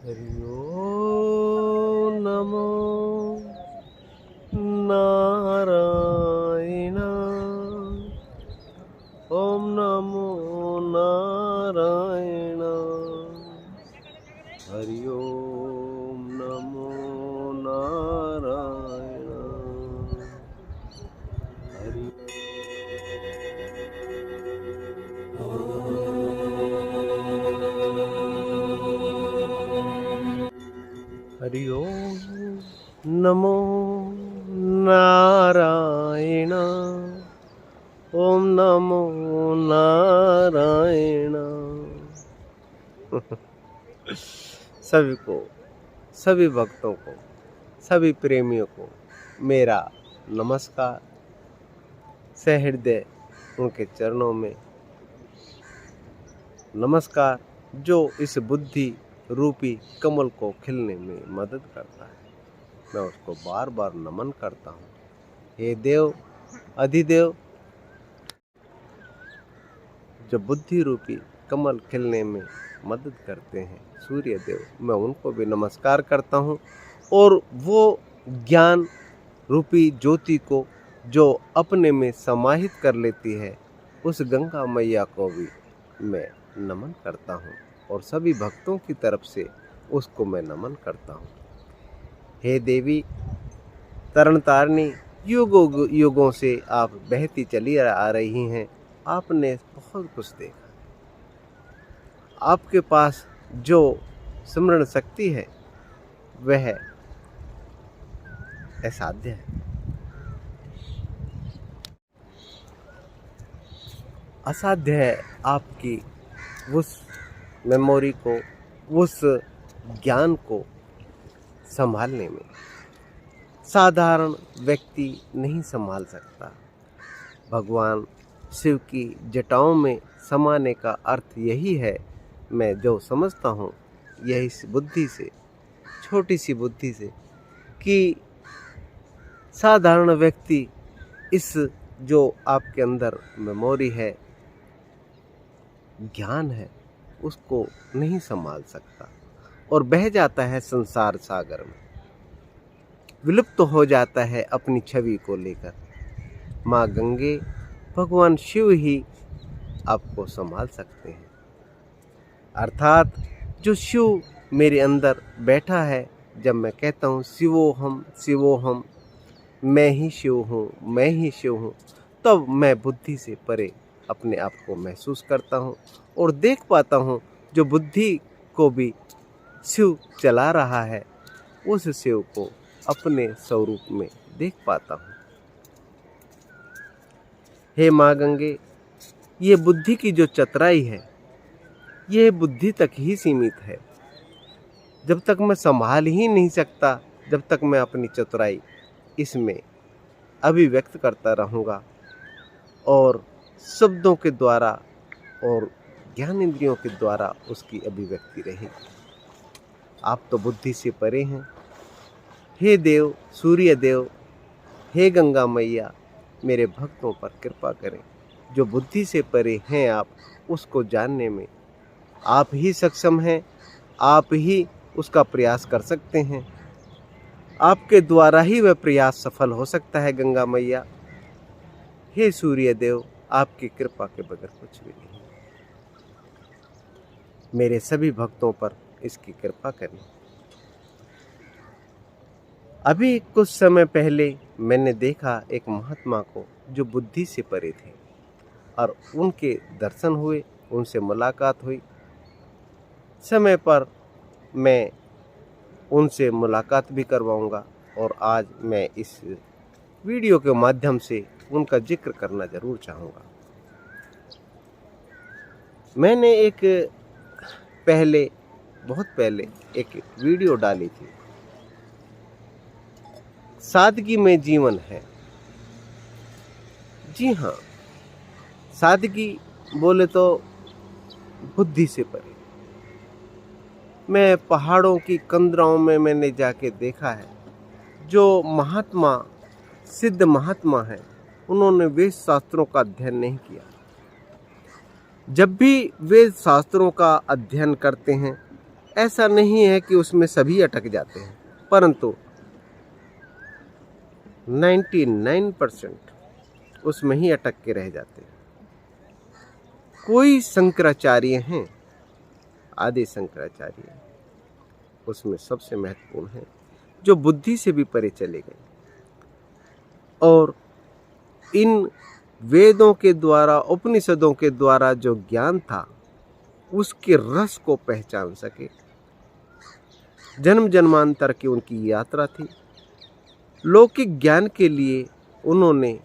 हरि ओम नमो नारायण। ओम नमो नारायण। हरि ओम नमो नारायण। हरि हरि ओम नमो नारायण। ओम नमो नारायण। सभी को, सभी भक्तों को, सभी प्रेमियों को मेरा नमस्कार। सहृदय उनके चरणों में नमस्कार, जो इस बुद्धि रूपी कमल को खिलने में मदद करता है। मैं उसको बार बार नमन करता हूँ। हे देव, अधिदेव, जो बुद्धि रूपी कमल खिलने में मदद करते हैं, सूर्य देव, मैं उनको भी नमस्कार करता हूँ। और वो ज्ञान रूपी ज्योति को जो अपने में समाहित कर लेती है, उस गंगा मैया को भी मैं नमन करता हूँ। और सभी भक्तों की तरफ से उसको मैं नमन करता हूँ। हे देवी तरण तारिणी, युगों युगों से आप बहती चली आ रही हैं। आपने बहुत कुछ देखा। आपके पास जो स्मरण शक्ति है वह असाध्य है। असाध्य है आपकी उस मेमोरी को, उस ज्ञान को संभालने में। साधारण व्यक्ति नहीं संभाल सकता। भगवान शिव की जटाओं में समाने का अर्थ यही है। मैं जो समझता हूँ यही बुद्धि से, छोटी सी बुद्धि से, कि साधारण व्यक्ति इस जो आपके अंदर मेमोरी है, ज्ञान है, उसको नहीं संभाल सकता और बह जाता है संसार सागर में, विलुप्त तो हो जाता है अपनी छवि को लेकर। माँ गंगे, भगवान शिव ही आपको संभाल सकते हैं। अर्थात जो शिव मेरे अंदर बैठा है, जब मैं कहता हूँ शिवोहम शिवोहम, मैं ही शिव हूँ, मैं ही शिव हूँ, तब मैं बुद्धि से परे अपने आप को महसूस करता हूँ और देख पाता हूँ जो बुद्धि को भी शिव चला रहा है, उस शिव को अपने स्वरूप में देख पाता हूँ। हे माँ गंगे, ये बुद्धि की जो चतुराई है, ये बुद्धि तक ही सीमित है। जब तक मैं संभाल ही नहीं सकता, जब तक मैं अपनी चतुराई इसमें अभिव्यक्त करता रहूँगा और शब्दों के द्वारा और ज्ञान इंद्रियों के द्वारा उसकी अभिव्यक्ति रहेगी। आप तो बुद्धि से परे हैं। हे देव, सूर्य देव, हे गंगा मैया, मेरे भक्तों पर कृपा करें। जो बुद्धि से परे हैं आप, उसको जानने में आप ही सक्षम हैं। आप ही उसका प्रयास कर सकते हैं। आपके द्वारा ही वह प्रयास सफल हो सकता है गंगा मैया। हे सूर्य देव, आपकी कृपा के बगैर कुछ भी नहीं। मेरे सभी भक्तों पर इसकी कृपा करें। अभी कुछ समय पहले मैंने देखा एक महात्मा को जो बुद्धि से परे थे, और उनके दर्शन हुए, उनसे मुलाकात हुई। समय पर मैं उनसे मुलाकात भी करवाऊंगा और आज मैं इस वीडियो के माध्यम से उनका जिक्र करना जरूर चाहूँगा। मैंने बहुत पहले एक वीडियो डाली थी, सादगी में जीवन है। जी हाँ, सादगी बोले तो बुद्धि से परे। मैं पहाड़ों की कंदराओं में मैंने जाके देखा है, जो महात्मा, सिद्ध महात्मा हैं, उन्होंने वेद शास्त्रों का अध्ययन नहीं किया। जब भी वेद शास्त्रों का अध्ययन करते हैं ऐसा नहीं है कि उसमें सभी अटक जाते हैं, परंतु 99% उसमें ही अटक के रह जाते हैं। कोई शंकराचार्य हैं, आदि शंकराचार्य, उसमें सबसे महत्वपूर्ण है जो बुद्धि से भी परे चले गए और इन वेदों के द्वारा, उपनिषदों के द्वारा जो ज्ञान था उसके रस को पहचान सके। जन्म जन्मांतर की उनकी यात्रा थी। लौकिक ज्ञान के लिए उन्होंने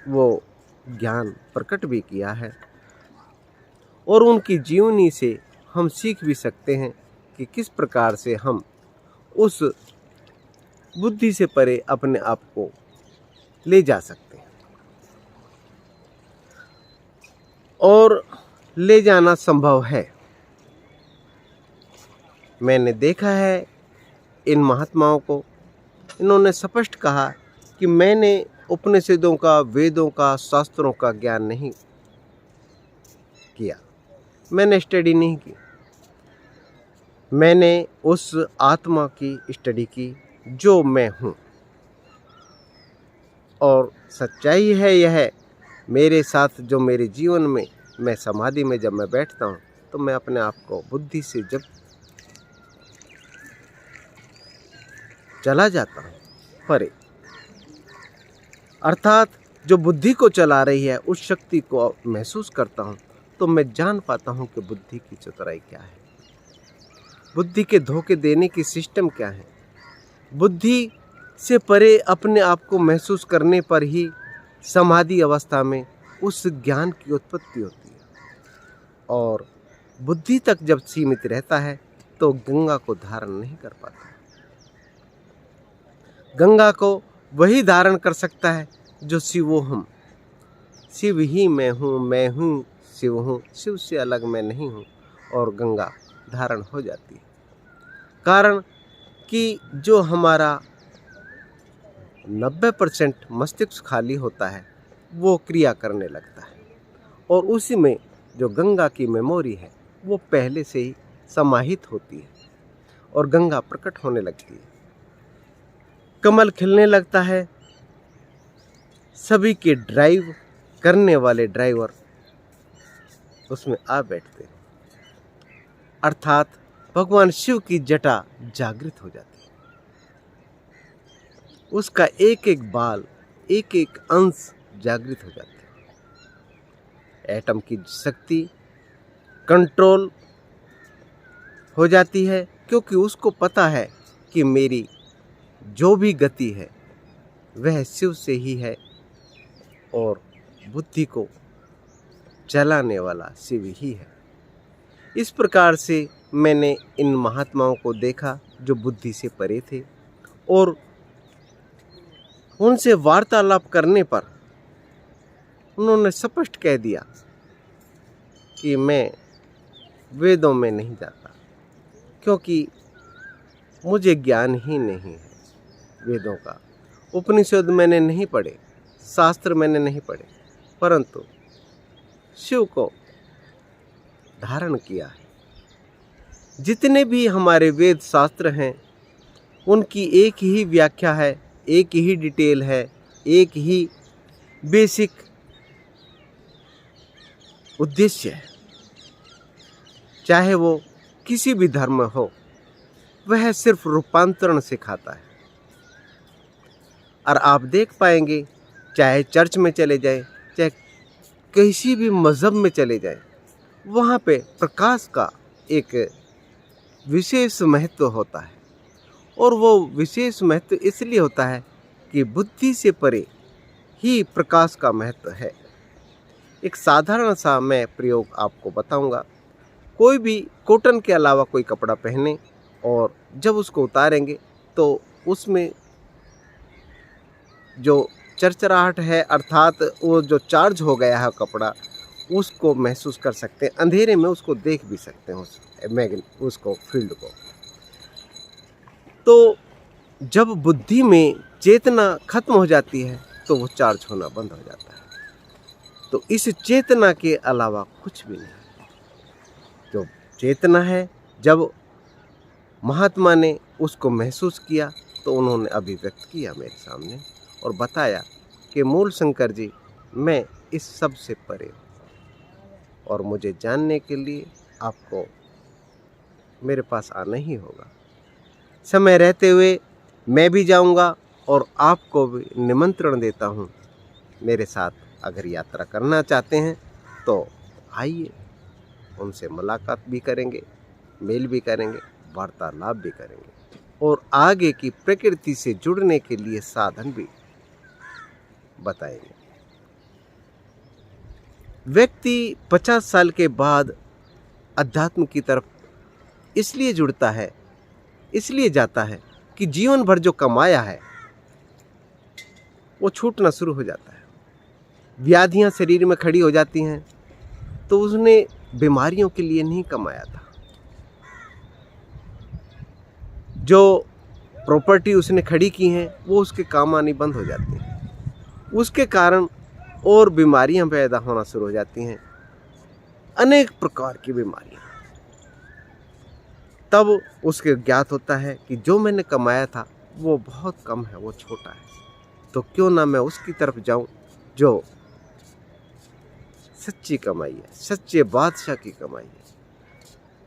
वो ज्ञान प्रकट भी किया है और उनकी जीवनी से हम सीख भी सकते हैं कि किस प्रकार से हम उस बुद्धि से परे अपने आप को ले जा सकते हैं और ले जाना संभव है। मैंने देखा है इन महात्माओं को, इन्होंने स्पष्ट कहा कि मैंने उपनिषदों का, वेदों का, शास्त्रों का ज्ञान नहीं किया, मैंने स्टडी नहीं की, मैंने उस आत्मा की स्टडी की जो मैं हूँ। और सच्चाई है यह, मेरे साथ जो मेरे जीवन में, मैं समाधि में जब मैं बैठता हूँ तो मैं अपने आप को बुद्धि से जब चला जाता हूँ परे, अर्थात जो बुद्धि को चला रही है उस शक्ति को महसूस करता हूँ, तो मैं जान पाता हूँ कि बुद्धि की चतुराई क्या है, बुद्धि के धोखे देने की सिस्टम क्या है। बुद्धि से परे अपने आप को महसूस करने पर ही समाधि अवस्था में उस ज्ञान की उत्पत्ति होती है। और बुद्धि तक जब सीमित रहता है तो गंगा को धारण नहीं कर पाता। गंगा को वही धारण कर सकता है जो शिवोहम, शिव ही मैं हूँ, शिव हूँ, शिव से अलग मैं नहीं हूँ, और गंगा धारण हो जाती है। कारण कि जो हमारा 90% मस्तिष्क खाली होता है वो क्रिया करने लगता है और उसी में जो गंगा की मेमोरी है वो पहले से ही समाहित होती है और गंगा प्रकट होने लगती है। कमल खिलने लगता है, सभी के ड्राइव करने वाले ड्राइवर उसमें आ बैठते हैं, अर्थात भगवान शिव की जटा जागृत हो जाती है। उसका एक एक बाल, एक एक अंश जागृत हो जाता है। एटम की शक्ति कंट्रोल हो जाती है क्योंकि उसको पता है कि मेरी जो भी गति है वह शिव से ही है और बुद्धि को चलाने वाला शिव ही है। इस प्रकार से मैंने इन महात्माओं को देखा जो बुद्धि से परे थे और उनसे वार्तालाप करने पर उन्होंने स्पष्ट कह दिया कि मैं वेदों में नहीं जाता क्योंकि मुझे ज्ञान ही नहीं है वेदों का। उपनिषद मैंने नहीं पढ़े, शास्त्र मैंने नहीं पढ़े, परंतु शिव को धारण किया है। जितने भी हमारे वेद शास्त्र हैं उनकी एक ही व्याख्या है, एक ही डिटेल है, एक ही बेसिक उद्देश्य है। चाहे वो किसी भी धर्म हो, वह सिर्फ रूपांतरण सिखाता है। और आप देख पाएंगे, चाहे चर्च में चले जाएं, चाहे किसी भी मज़हब में चले जाएं, वहाँ पे प्रकाश का एक विशेष महत्व होता है और वो विशेष महत्व इसलिए होता है कि बुद्धि से परे ही प्रकाश का महत्व है। एक साधारण सा मैं प्रयोग आपको बताऊंगा। कोई भी कॉटन के अलावा कोई कपड़ा पहने और जब उसको उतारेंगे तो उसमें जो चरचराहट है, अर्थात वो जो चार्ज हो गया है कपड़ा, उसको महसूस कर सकते हैं। अंधेरे में उसको देख भी सकते हैं उसको फील्ड को। तो जब बुद्धि में चेतना खत्म हो जाती है तो वो चार्ज होना बंद हो जाता है। तो इस चेतना के अलावा कुछ भी नहीं। जो चेतना है, जब महात्मा ने उसको महसूस किया तो उन्होंने अभिव्यक्त किया मेरे सामने और बताया कि मूल शंकर जी, मैं इस सब से परे हूँ और मुझे जानने के लिए आपको मेरे पास आना ही होगा। समय रहते हुए मैं भी जाऊंगा और आपको भी निमंत्रण देता हूँ, मेरे साथ अगर यात्रा करना चाहते हैं तो आइए। उनसे मुलाकात भी करेंगे, मेल भी करेंगे, वार्तालाप भी करेंगे और आगे की प्रकृति से जुड़ने के लिए साधन भी बताएंगे। व्यक्ति 50 साल के बाद अध्यात्म की तरफ इसलिए जुड़ता है, इसलिए जाता है कि जीवन भर जो कमाया है वो छूटना शुरू हो जाता है। व्याधियां शरीर में खड़ी हो जाती हैं तो उसने बीमारियों के लिए नहीं कमाया था। जो प्रॉपर्टी उसने खड़ी की हैं वो उसके काम आनी बंद हो जाती हैं। उसके कारण और बीमारियां पैदा होना शुरू हो जाती हैं, अनेक प्रकार की बीमारियां। तब उसके ज्ञात होता है कि जो मैंने कमाया था वो बहुत कम है, वो छोटा है, तो क्यों ना मैं उसकी तरफ जाऊं जो सच्ची कमाई है, सच्चे बादशाह की कमाई है।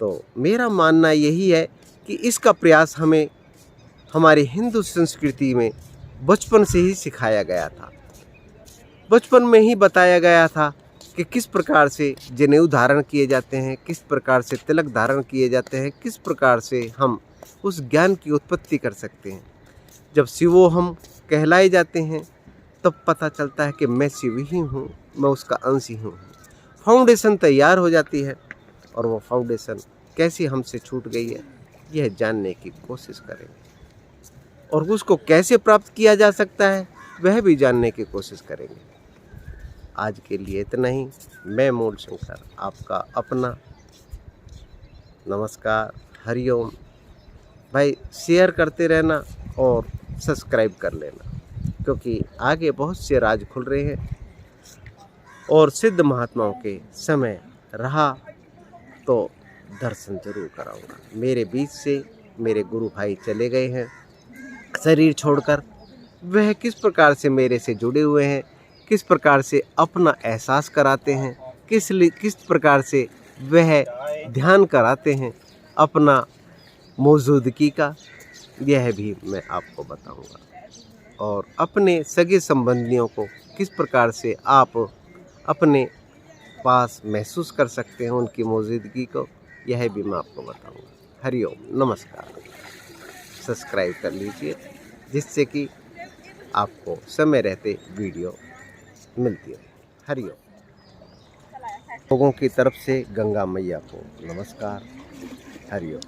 तो मेरा मानना यही है कि इसका प्रयास हमें हमारी हिंदू संस्कृति में बचपन से ही सिखाया गया था। बचपन में ही बताया गया था कि किस प्रकार से जनेऊ धारण किए जाते हैं, किस प्रकार से तिलक धारण किए जाते हैं, किस प्रकार से हम उस ज्ञान की उत्पत्ति कर सकते हैं। जब शिवो हम कहलाए जाते हैं तब पता चलता है कि मैं शिव ही हूँ, मैं उसका अंश ही हूँ। फाउंडेशन तैयार हो जाती है और वो फाउंडेशन कैसी हमसे छूट गई है यह जानने की कोशिश करेंगे और उसको कैसे प्राप्त किया जा सकता है वह भी जानने की कोशिश करेंगे। आज के लिए इतना ही। मैं मूल शंकर आपका अपना। नमस्कार, हरिओम। भाई शेयर करते रहना और सब्सक्राइब कर लेना, क्योंकि आगे बहुत से राज खुल रहे हैं और सिद्ध महात्माओं के समय रहा तो दर्शन जरूर कराऊंगा। मेरे बीच से मेरे गुरु भाई चले गए हैं शरीर छोड़कर, वह किस प्रकार से मेरे से जुड़े हुए हैं, किस प्रकार से अपना एहसास कराते हैं, किस प्रकार से वह ध्यान कराते हैं अपना मौजूदगी का, यह भी मैं आपको बताऊंगा। और अपने सगे संबंधियों को किस प्रकार से आप अपने पास महसूस कर सकते हैं उनकी मौजूदगी को, यह भी मैं आपको बताऊंगा। हरिओम, नमस्कार। सब्सक्राइब कर लीजिए जिससे कि आपको समय रहते वीडियो मिलती है। हरिओम। लोगों की तरफ से गंगा मैया को नमस्कार। हरिओम।